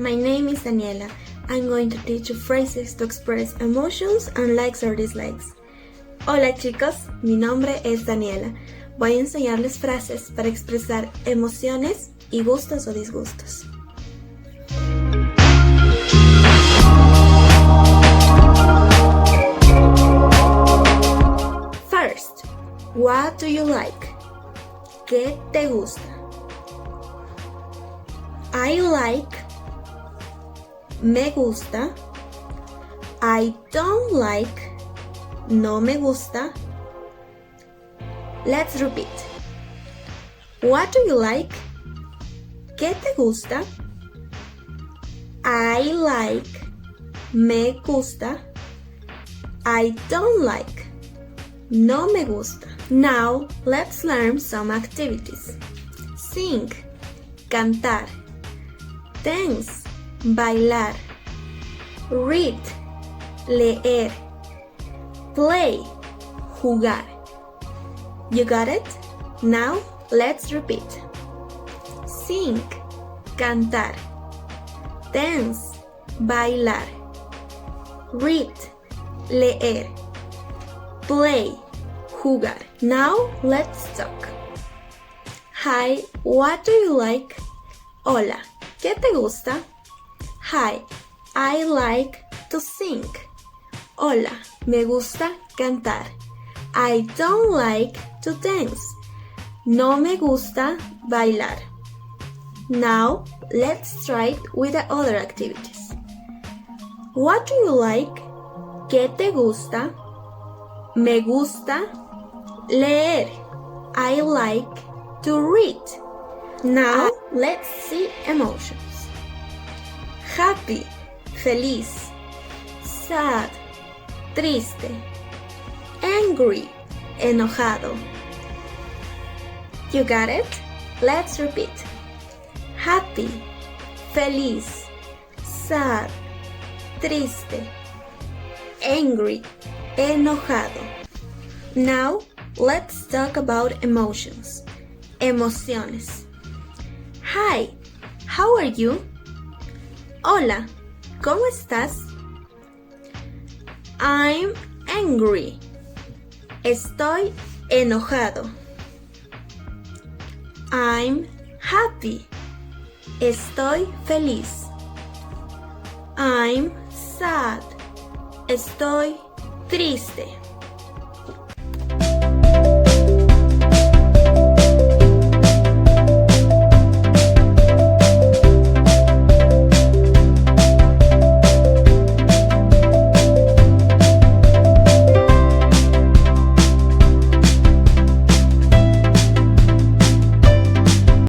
my name is Daniela. I'm going to teach you phrases to express emotions and likes or dislikes. Hola chicos, mi nombre es Daniela. Voy a enseñarles frases para expresar emociones y gustos o disgustos. First, what do you like? ¿Qué te gusta? I like, me gusta. I don't like, no me gusta. Let's repeat. What do you like? ¿Qué te gusta? I like, me gusta. I don't like, no me gusta. Now, let's learn some activities. Sing, cantar. Dance, bailar. Read, leer. Play, jugar. You got it? Now, let's repeat. Sing, cantar. Dance, bailar. Read, leer. Play, jugar. Now, let's talk. Hi, what do you like? Hola, ¿qué te gusta? Hi, I like to sing. Hola, me gusta cantar. I don't like to dance. No me gusta bailar. Now, let's try it with the other activities. What do you like? ¿Qué te gusta? Me gusta leer. I like to read. Now, let's see emotions. Happy, feliz. Sad, triste. Angry, enojado. You got it? Let's repeat. Happy, feliz. Sad, triste. Angry, enojado. Now, let's talk about emotions. Emociones. Hi, how are you? Hola, ¿cómo estás? I'm angry. Estoy enojado. I'm happy. Estoy feliz. I'm sad. Estoy triste.